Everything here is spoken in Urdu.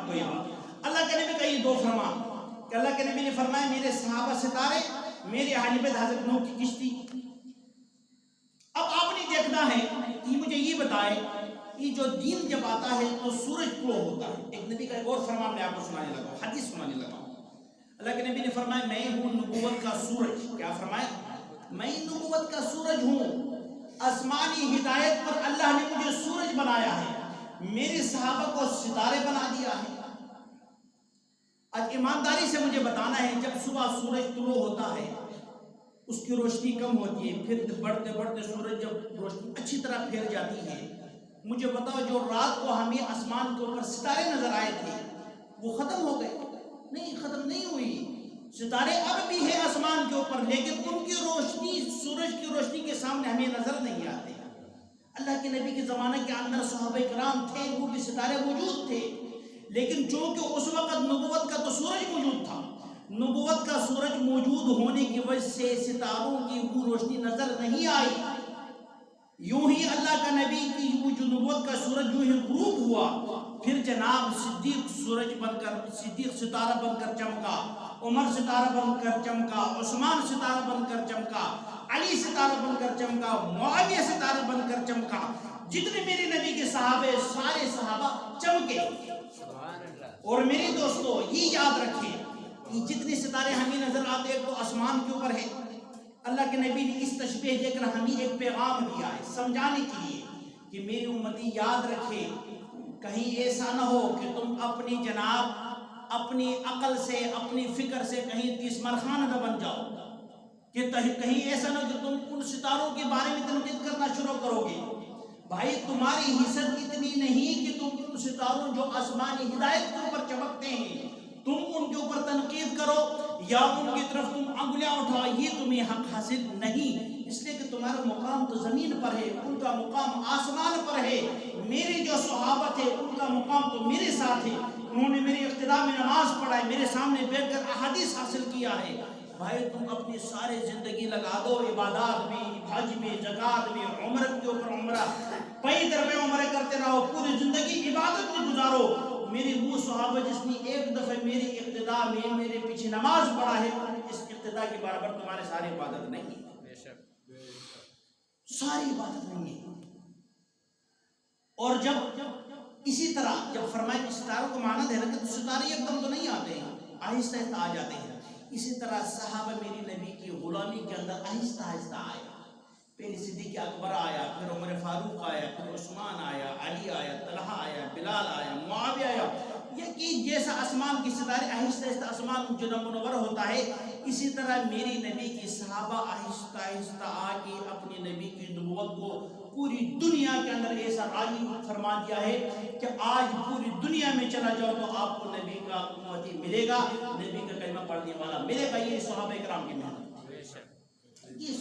کوئی بات۔ اللہ کے نبی کا یہ دو فرمان کہ اللہ کے نبی نے فرمایا میرے صحابہ ستارے، میرے حنیفت حضرت نوح کی کشتی۔ اب آپ نے دیکھنا ہے کہ مجھے یہ بتائے کہ جو دین جب آتا ہے تو سورج طلوع ہوتا ہے۔ ایک نبی کا ایک اور فرمان میں آپ کو سنانے لگا ہوں، حدیث سنانے لگا ہوں۔ اللہ کے نبی نے فرمایا میں ہوں نبوت کا سورج۔ کیا فرمایا؟ میں نبوت کا سورج ہوں۔ آسمانی ہدایت پر اللہ نے مجھے سورج بنایا ہے، میرے صحابہ کو ستارے بنا دیا ہے۔ آج ایمانداری سے مجھے بتانا ہے، جب صبح سورج طلوع ہوتا ہے اس کی روشنی کم ہوتی ہے، پھر بڑھتے بڑھتے سورج جب روشنی اچھی طرح پھیل جاتی ہے، مجھے بتاؤ جو رات کو ہمیں آسمان کے اوپر ستارے نظر آئے تھے وہ ختم ہو گئے؟ نہیں، ختم نہیں ہوئی۔ ستارے اب بھی ہیں آسمان کے اوپر، لیکن ان کی روشنی سورج کی روشنی کے سامنے ہمیں نظر نہیں آتے۔ اللہ کے نبی کے زمانے کے اندر صحابہ کرام تھے، وہ بھی ستارے موجود تھے، لیکن چونکہ اس وقت نبوت کا تو سورج موجود تھا، نبوت کا سورج موجود ہونے کی وجہ سے ستاروں کی وہ روشنی نظر نہیں آئی۔ یوں ہی اللہ کا نبی کی وہ جو نبوت کا سورج یوں ہی غروب ہوا، پھر جناب صدیق سورج بن کر، صدیق ستارہ بن کر چمکا، عمر ستارہ بن کر چمکا، عثمان ستارہ بن کر چمکا، علی ستارہ بن کر چمکا، معاویہ ستارہ بن کر چمکا۔ جتنے میرے نبی کے صحابے، سارے صحابہ چمکے۔ اور میرے دوستو یہ یاد رکھیں کہ جتنے ستارے ہمیں نظر آتے ہیں تو آسمان کے اوپر ہے۔ اللہ کے نبی نے اس تشبیہ دے کر ہمیں ایک پیغام دیا ہے سمجھانے کے لیے کہ میری امتی یاد رکھے، کہیں ایسا نہ ہو کہ تم اپنی جناب اپنی عقل سے، اپنی فکر سے کہیں تیسمر خانہ نہ بن جاؤ، کہ کہیں ایسا نہ کہ تم ان ستاروں کے بارے میں تنقید کرنا شروع کرو گے۔ بھائی تمہاری حیثیت اتنی نہیں کہ تم ان ستاروں جو آسمانی ہدایت کے اوپر چمکتے ہیں تم ان کے اوپر تنقید کرو یا ان کی طرف تم انگلیاں اٹھاؤ، یہ تمہیں حق حاصل نہیں، اس لیے کہ تمہارا مقام تو زمین پر ہے، ان کا مقام آسمان پر ہے۔ میرے جو صحابہ تھے ان کا مقام تو میرے ساتھ ہے، انہوں نے میری اقتداء میں نماز پڑھا ہے، میرے سامنے بیٹھ کر احادیث حاصل کیا ہے۔ بھائی تم اپنی ساری زندگی لگا دو عبادات میں، حج میں، زکوٰۃ میں، عمرہ کے اوپر عمرہ، کئی طرح عمرے کرتے رہو، پوری زندگی عبادت میں گزارو۔ میرے وہ صحابہ جس نے ایک دفعہ میری اقتداء میں میرے پیچھے نماز پڑھا ہے، اس اقتداء کے برابر تمہارے ساری عبادت نہیں ہے، ساری عبادت نہیں ہے۔ اور جب اسی طرح جب فرمائے کہ ستاروں کو مانا دینا کہ ستارے ایک دم تو نہیں آتے ہیں، آہستہ آہستہ آ جاتے ہیں، اسی طرح صحابہ میری نبی کی غلامی کے اندر آہستہ آہستہ آئے۔ پہلے صدیق اکبر آیا، پھر عمر فاروق آیا، پھر عثمان آیا، علی آیا، طلحہ آیا، بلال آیا، معاویہ آیا۔ یہ کہ جیسا آسمان کی ستارے آہستہ آہستہ آسمان جو منور ہوتا ہے، اسی طرح میری نبی کی صحابہ آہستہ آہستہ آ کے اپنی نبی کی نبوت کو پوری دنیا کے اندر ایسا راضی فرما دیا ہے کہ آج پوری دنیا میں چلا جاؤ تو آپ کو نبی کا امتی ملے گا، نبی کا کلمہ پڑھنے والا ملے گا۔ یہ صحابہ کرام کی محنت، یہ